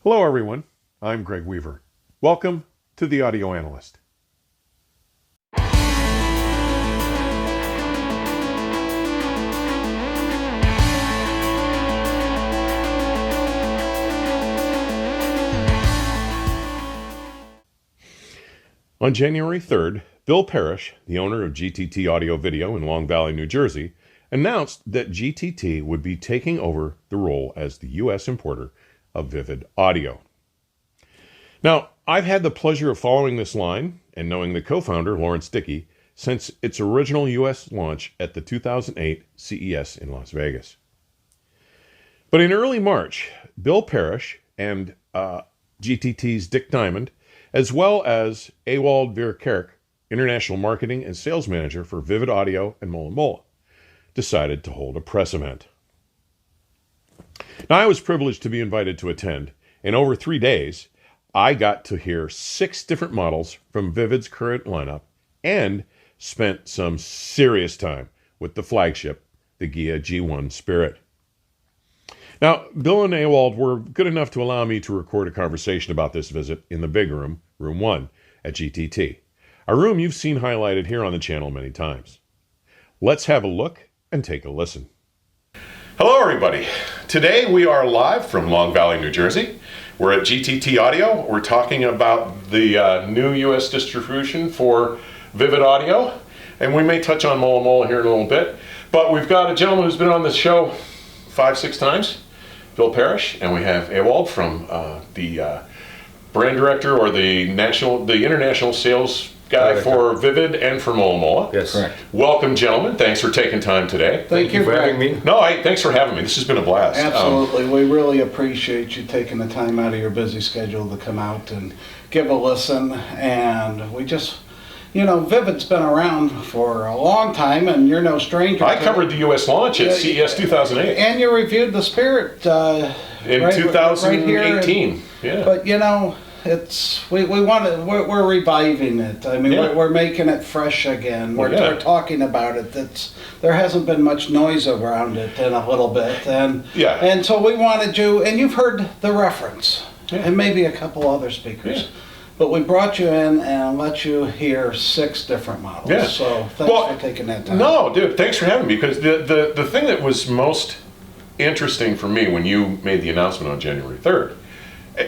Hello everyone, I'm Greg Weaver. Welcome to the Audio Analyst. On January 3rd, Bill Parrish, the owner of GTT Audio Video in Long Valley, New Jersey, announced that GTT would be taking over the role as the U.S. importer of Vivid Audio. Now, I've had the pleasure of following this line and knowing the co-founder, Laurence Dickie, since its original U.S. launch at the 2008 CES in Las Vegas. But in early March, Bill Parrish and GTT's Dick Diamond, as well as Ewald International Marketing and Sales Manager for Vivid Audio and Mola Mola, decided to hold a press event. Now, I was privileged to be invited to attend, and over 3 days, I got to hear 6 different models from Vivid's current lineup and spent some serious time with the flagship, the Giya G1 Spirit. Now, Bill and Ewald were good enough to allow me to record a conversation about this visit in the big room, Room 1, at GTT, a room you've seen highlighted here on the channel many times. Let's have a look and take a listen. Hello, everybody. Today we are live from Long Valley, New Jersey. We're at GTT Audio. We're talking about the new U.S. distribution for Vivid Audio, and we may touch on Mola Mola here in a little bit. But we've got a gentleman who's been on this show 5-6 times, Bill Parrish, and we have Ewald from the brand director or the international sales guy for Vivid and for Mola Mola. Yes, correct. Welcome, gentlemen. Thanks for taking time today. Thank you for having me. No, thanks for having me. This has been a blast. Absolutely. We really appreciate you taking the time out of your busy schedule to come out and give a listen. And we just, Vivid's been around for a long time, and you're no stranger. I covered the U.S. launch at CES 2008. And you reviewed the Spirit in 2018. Right here. Yeah. But, we're reviving it. I mean, we're making it fresh again. We're talking about it. There hasn't been much noise around it in a little bit, and so we wanted you. And you've heard the reference, and maybe a couple other speakers. Yeah. But we brought you in and let you hear 6 different models. Yeah. So thanks for taking that time. No, dude, thanks for having me. Because the thing that was most interesting for me when you made the announcement on January 3rd.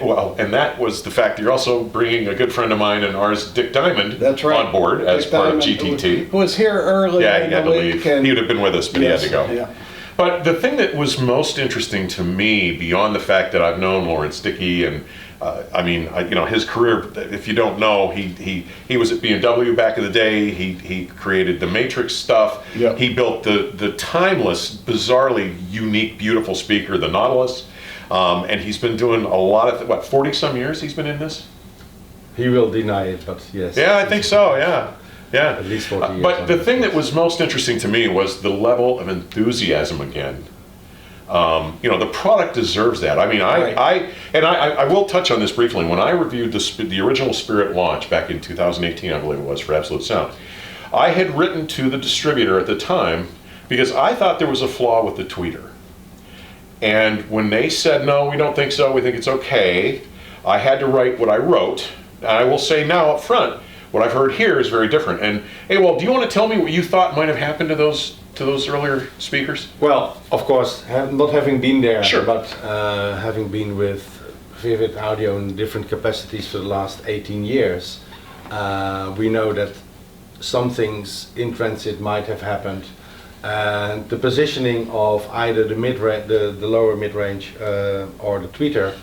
Well, and that was the fact that you're also bringing a good friend of mine and ours, Dick Diamond, on board as part of GTT. Who was here early. Yeah, he had to leave. He would have been with us, but he had to go. Yeah. But the thing that was most interesting to me, beyond the fact that I've known Laurence Dickie and his career, if you don't know, he was at BMW back in the day. He created the Matrix stuff. Yep. He built the timeless, bizarrely unique, beautiful speaker, the Nautilus. And he's been doing a lot of, 40-some years he's been in this? He will deny it, but yes. Yeah, I think so, yeah. At least 40 years. But the thing that was most interesting to me was the level of enthusiasm again. The product deserves that. I mean, I will touch on this briefly. When I reviewed the original Spirit launch back in 2018, I believe it was, for Absolute Sound, I had written to the distributor at the time because I thought there was a flaw with the tweeter. And when they said, no, we don't think so, we think it's okay, I had to write what I wrote. And I will say now up front, what I've heard here is very different. And Ewald, do you want to tell me what you thought might have happened to those earlier speakers? Well, of course, not having been there, sure, but having been with Vivid Audio in different capacities for the last 18 years, we know that some things in transit might have happened. And the positioning of either the lower mid-range or the tweeter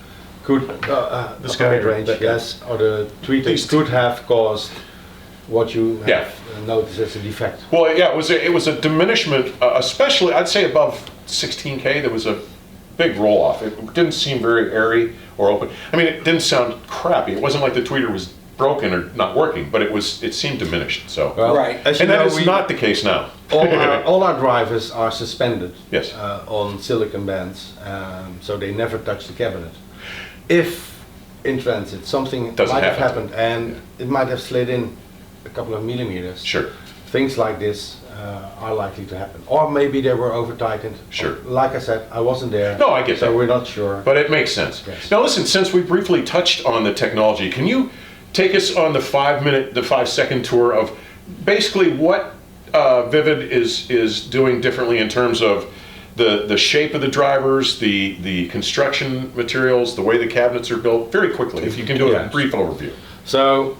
could mid-range, yes, or the tweeter could have caused what you have noticed as a defect. Well, yeah, it was a diminishment, especially I'd say above 16K. There was a big roll-off. It didn't seem very airy or open. I mean, it didn't sound crappy. It wasn't like the tweeter was broken or not working, but it seemed diminished. So and that is not the case now. all our drivers are suspended yes. On silicon bands, so they never touch the cabinet. If in transit something might have happened and it might have slid in a couple of millimeters, sure, things like this are likely to happen. Or maybe they were over-tightened. Sure. Like I said, I wasn't there. No, I get that. So we're not sure. But it makes sense. Yes. Now listen, since we briefly touched on the technology, can you take us on the 5-second tour of basically what Vivid is doing differently in terms of the shape of the drivers, the construction materials, the way the cabinets are built, very quickly, if you can do a brief overview. So,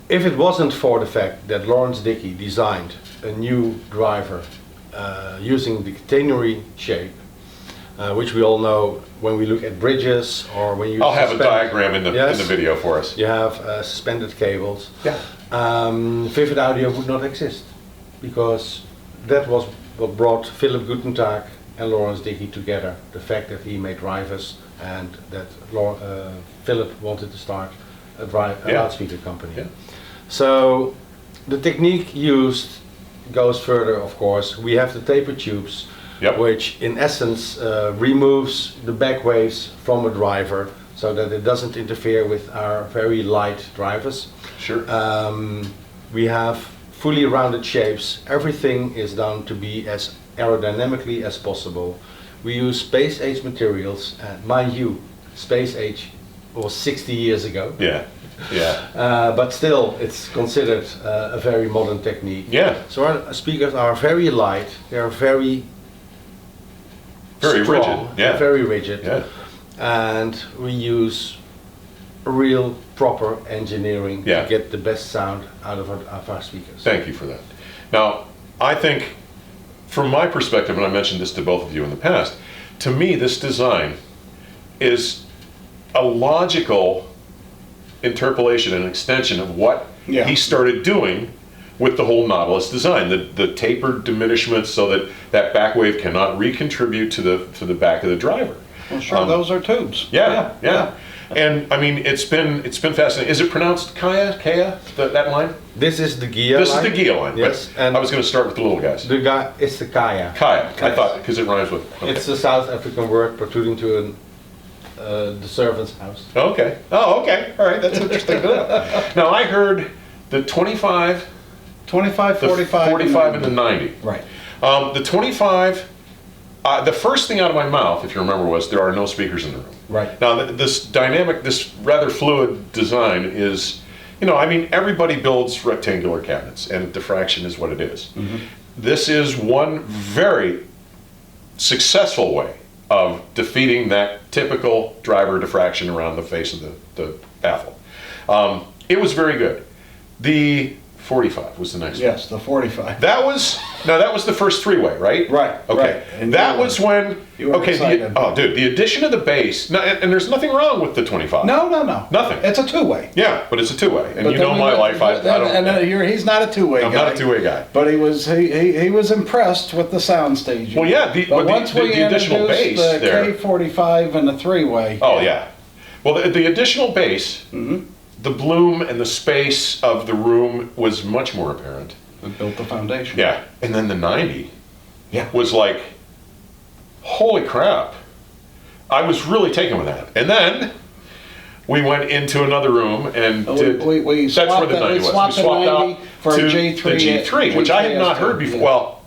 if it wasn't for the fact that Laurence Dickie designed a new driver using the catenary shape, which we all know when we look at bridges or when you I'll have a diagram in the video for us. You have suspended cables. Yeah. Vivid Audio would not exist, because that was what brought Philip Gutentag and Laurence Dickie together. The fact that he made drivers and that Philip wanted to start a loudspeaker company. Yeah. So the technique used goes further, of course. We have the taper tubes, which in essence removes the back waves from a driver so that it doesn't interfere with our very light drivers. Sure. We have fully rounded shapes. Everything is done to be as aerodynamically as possible. We use space age materials, and mind you, space age was 60 years ago. Yeah, yeah. But still, it's considered a very modern technique. Yeah. So our speakers are very light. They are very strong, rigid. Yeah. Very rigid. Yeah. And we use real proper engineering to get the best sound out of our speakers. Thank you for that. Now, I think, from my perspective, and I mentioned this to both of you in the past, to me this design is a logical interpolation and extension of what he started doing with the whole Nautilus design, the tapered diminishment so that that back wave cannot recontribute to the back of the driver. Well, sure, those are tubes. Yeah. And I mean, it's been fascinating. Is it pronounced Kaya? That line? This is the Giya line. This is the Giya line. Yes. And I was going to start with the little guys. It's the Kaya. Kaya. I thought, because it rhymes with. Okay. It's the South African word protruding to the servant's house. Okay. Oh, okay. All right. That's interesting to know. Now I heard the 25, 45, the 45, and the 90. Right. The 25. The first thing out of my mouth, if you remember, was there are no speakers in the room. Right. Now, this rather fluid design is, I mean, everybody builds rectangular cabinets, and diffraction is what it is. Mm-hmm. This is one very successful way of defeating that typical driver diffraction around the face of the baffle. It was very good. The 45 was the next one. Yes, the 45. That was the first three-way, right? Right. Okay. Right. And that was when. You were excited. The addition of the bass, and there's nothing wrong with the 25. No. Nothing. It's a two-way. Yeah, but it's a two-way, and you know my life. I don't. And he's not a two-way guy. I'm not a two-way guy. But he was impressed with the sound staging. Well, yeah. But once we additional bass the there. K45 and the three-way. Oh yeah. Well, the additional bass. Mm-hmm. The bloom and the space of the room was much more apparent. It built the foundation. Yeah, and then the 90 was like, holy crap. I was really taken with that. And then we went into another room and we that's where the 90 was. We swapped out for to a G3, the G3, which I had not heard before. Yeah. Well,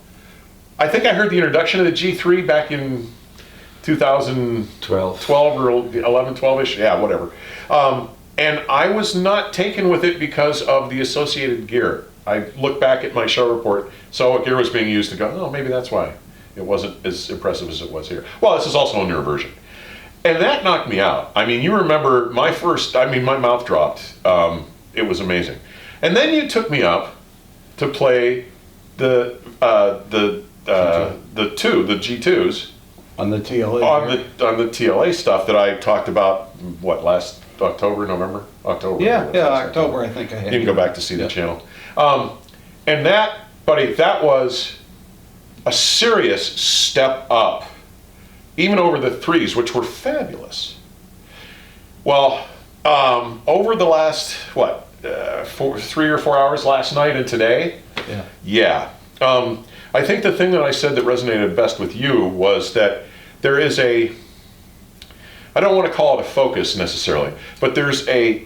I think I heard the introduction of the G3 back in 2012 or 11, 12-ish. Yeah, whatever. And I was not taken with it because of the associated gear. I looked back at my show report, saw what gear was being used, to go, oh, maybe that's why it wasn't as impressive as it was here. Well, this is also a newer version. And that knocked me out. I mean, you remember my mouth dropped. It was amazing. And then you took me up to play the G2s. On the TLA. On the TLA stuff that I talked about, last October. October, I think I had. You can go back to see the channel. And that, buddy, that was a serious step up, even over the threes, which were fabulous. Well, over the last, 3 or 4 hours last night and today? Yeah. I think the thing that I said that resonated best with you was that there is I don't want to call it a focus necessarily, but there's a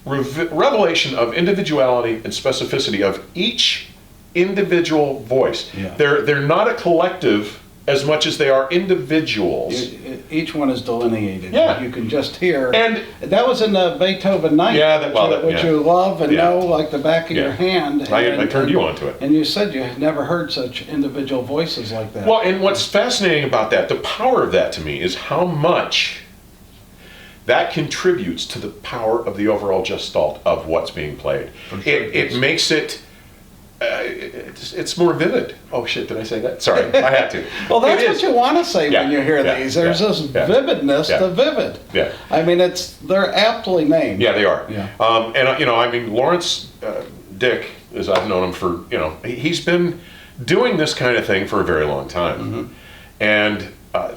revelation of individuality and specificity of each individual voice. Yeah. They're not a collective as much as they are individuals. Each one is delineated. Yeah. You can just hear. And that was in the Beethoven Ninth, which you love and know like the back of your hand. I turned you onto it. And you said you had never heard such individual voices like that. Well, and what's fascinating about that, the power of that to me, is how much that contributes to the power of the overall gestalt of what's being played. Sure it makes it... it's more vivid. Oh shit, did I say that? Sorry, I had to. Well, that's what you want to say when you hear these. There's this vividness to Vivid. Yeah. I mean, they're aptly named. Yeah, they are. Yeah. And Laurence, Dick, as I've known him for, he's been doing this kind of thing for a very long time. Mm-hmm. And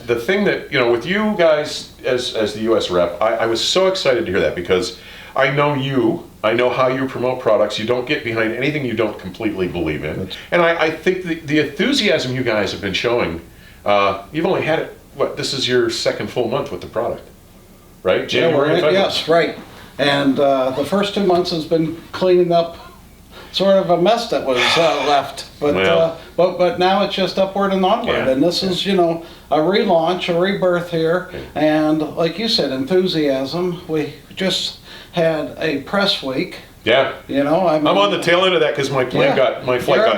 the thing that, with you guys as the U.S. rep, I was so excited to hear that because I know you. I know how you promote products. You don't get behind anything you don't completely believe in. And I think the enthusiasm you guys have been showing, you've only had it, this is your second full month with the product, right? January, yes, right. And the first 2 months has been cleaning up sort of a mess that was left. But now it's just upward and onward. Yeah. And this is, a relaunch, a rebirth here. Yeah. And like you said, enthusiasm. We just had a press week. Yeah. I'm on the tail end of that because my flight got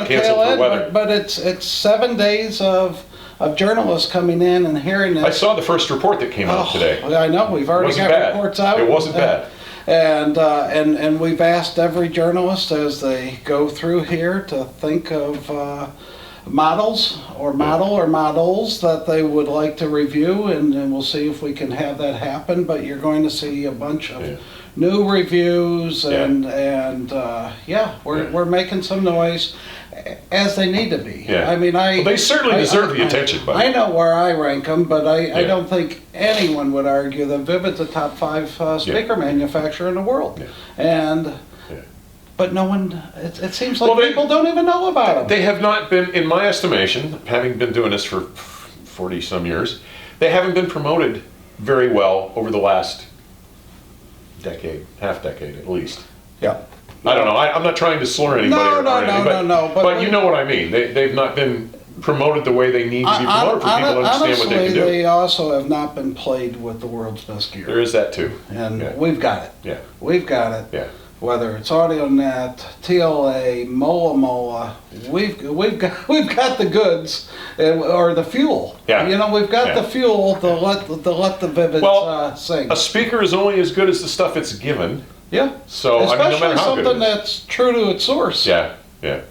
canceled for weather. But it's 7 days of journalists coming in and hearing this. I saw the first report that came out today. I know, we've already got reports out. It wasn't bad. And we've asked every journalist as they go through here to think of models or models that they would like to review, and we'll see if we can have that happen. But you're going to see a bunch of new reviews, we're making some noise as they need to be. Yeah. I mean, they certainly deserve the attention. But I know where I rank them, but I don't think anyone would argue that Vivid's a top 5 speaker manufacturer in the world. Yeah. But no one, it seems like people don't even know about them. They have not been, in my estimation, having been doing this for 40 some years, they haven't been promoted very well over the last decade, half decade at least. Yeah. I don't know. I'm not trying to slur anybody. No. But you know what I mean. They've not been promoted the way they need to be promoted for people to understand what they can do. They also have not been played with the world's best gear. There is that too. And we've got it. Yeah. We've got it. Yeah. Whether it's AudioNet, TLA, Mola, we've got the goods or the fuel. Yeah. We've got the fuel to let the Vivid sing. A speaker is only as good as the stuff it's given. Yeah. So especially no matter how something good it is. that's true to its source. Yeah. Yeah.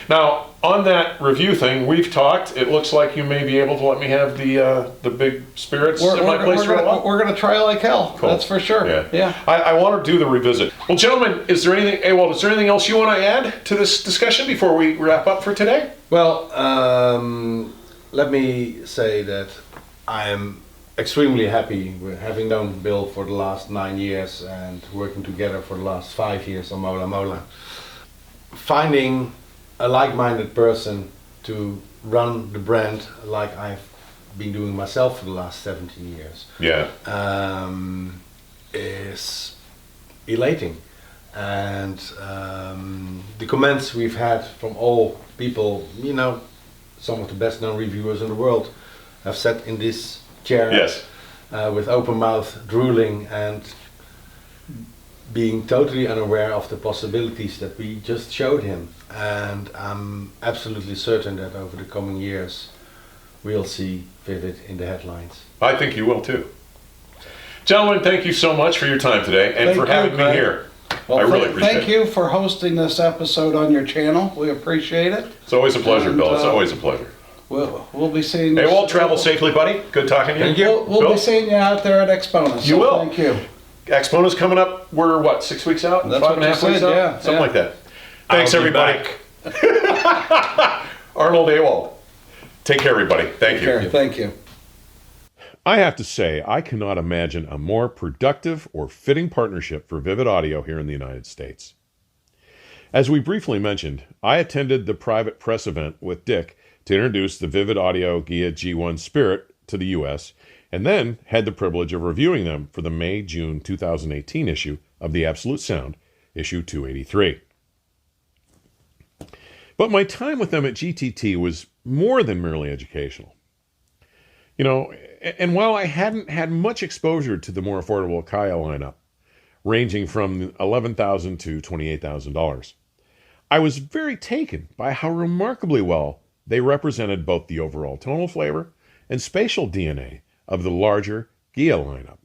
Now, on that review thing, we've talked. It looks like you may be able to let me have the big spirits in my place for a while. We're going to try like hell. Cool. That's for sure. Yeah. I want to do the revisit. Well, gentlemen, Ewald, is there anything else you want to add to this discussion before we wrap up for today? Well, let me say that I am extremely happy with having known Bill for the last 9 years and working together for the last 5 years on Mola. Finding a like-minded person to run the brand like I've been doing myself for the last 17 years is elating. And the comments we've had from all people, some of the best known reviewers in the world have sat in this chair with open mouth, drooling and being totally unaware of the possibilities that we just showed him. And I'm absolutely certain that over the coming years we'll see Vivid in the headlines. I think you will too. Gentlemen, thank you so much for your time today and for having me here. Well, I really appreciate it. Thank you for hosting this episode on your channel. We appreciate it. It's always a pleasure, Bill. It's always a pleasure. We'll be seeing you. Hey, we'll travel safely, buddy. Good talking to you. Thank you. We'll be seeing you out there at Exponus. You will. Thank you. Expona's coming up. We're 6 weeks out? That's 5.5 weeks out? Yeah, something like that. Thanks, everybody. Arnold Ewald. Take care, everybody. Thank you. Thank you. I have to say, I cannot imagine a more productive or fitting partnership for Vivid Audio here in the United States. As we briefly mentioned, I attended the private press event with Dick to introduce the Vivid Audio Giya G1 Spirit to the U.S., and then had the privilege of reviewing them for the May-June 2018 issue of the Absolute Sound, issue 283. But my time with them at GTT was more than merely educational. You know, and while I hadn't had much exposure to the more affordable Kaya lineup, ranging from $11,000 to $28,000, I was very taken by how remarkably well they represented both the overall tonal flavor and spatial DNA of the larger Giya lineup.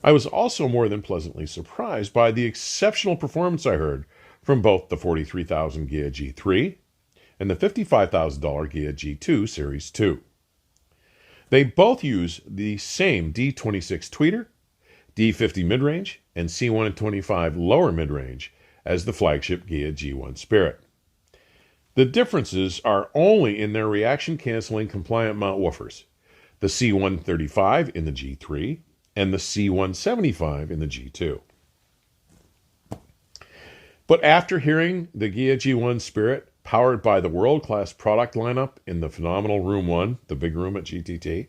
I was also more than pleasantly surprised by the exceptional performance I heard from both the $43,000 Giya G3 and the $55,000 Giya G2 Series 2. They both use the same D26 tweeter, D50 midrange, and C125 lower midrange as the flagship Giya G1 Spirit. The differences are only in their reaction-canceling compliant mount woofers, the C135 in the G3 and the C175 in the G2. But after hearing the Giya G1 Spirit, powered by the world-class product lineup in the phenomenal Room 1, the big room at GTT,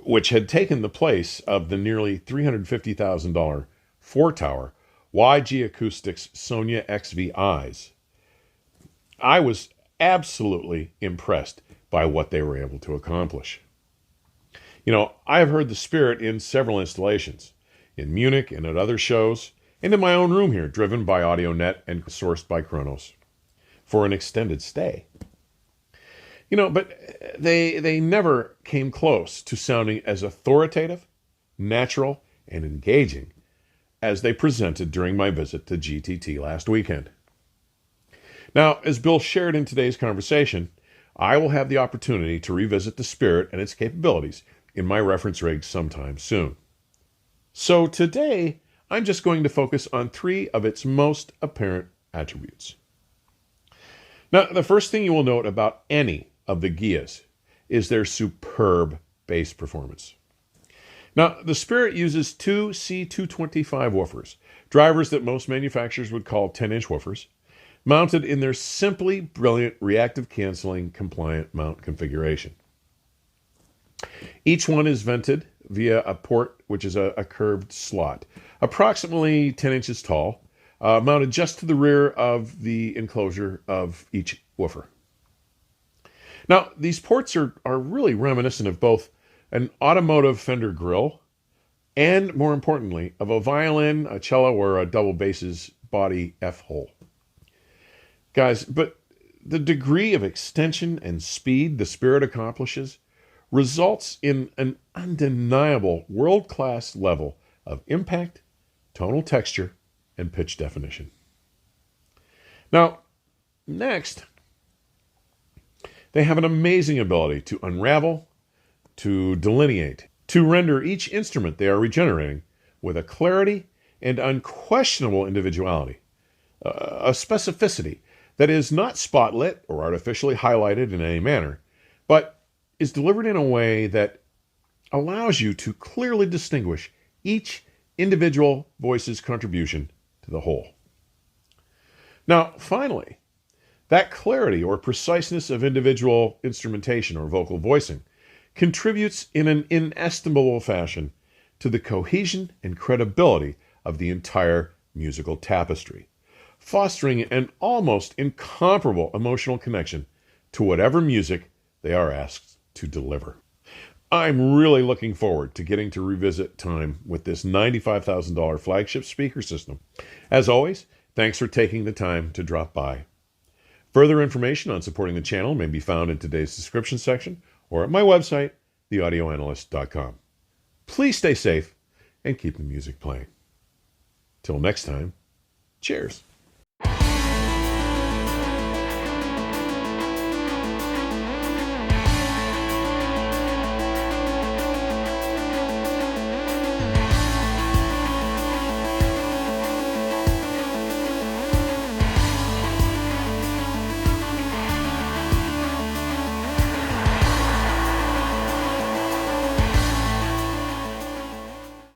which had taken the place of the nearly $350,000 four-tower YG Acoustics Sonia XVIs, I was absolutely impressed by what they were able to accomplish. You know, I have heard the Spirit in several installations, in Munich and at other shows, and in my own room here, driven by AudioNet and sourced by Kronos, for an extended stay. You know, but they never came close to sounding as authoritative, natural, and engaging as they presented during my visit to GTT last weekend. Now, as Bill shared in today's conversation, I will have the opportunity to revisit the Spirit and its capabilities in my reference rig sometime soon. So today, I'm just going to focus on 3 of its most apparent attributes. Now, the first thing you will note about any of the Giyas is their superb bass performance. Now, the Spirit uses 2 C225 woofers, drivers that most manufacturers would call 10-inch woofers, mounted in their simply brilliant reactive canceling compliant mount configuration. Each one is vented via a port, which is a curved slot, approximately 10 inches tall, mounted just to the rear of the enclosure of each woofer. Now, these ports are really reminiscent of both an automotive Fender grill and, more importantly, of a violin, a cello, or a double bass's body F-hole. Guys, but the degree of extension and speed the Spirit accomplishes results in an undeniable world-class level of impact, tonal texture, and pitch definition. Now, next, they have an amazing ability to unravel, to delineate, to render each instrument they are regenerating with a clarity and unquestionable individuality, a specificity that is not spotlit or artificially highlighted in any manner, but is delivered in a way that allows you to clearly distinguish each individual voice's contribution to the whole. Now, finally, that clarity or preciseness of individual instrumentation or vocal voicing contributes in an inestimable fashion to the cohesion and credibility of the entire musical tapestry, fostering an almost incomparable emotional connection to whatever music they are asked to deliver. I'm really looking forward to getting to revisit time with this $95,000 flagship speaker system. As always, thanks for taking the time to drop by. Further information on supporting the channel may be found in today's description section or at my website, theaudioanalyst.com. Please stay safe and keep the music playing. Till next time, cheers.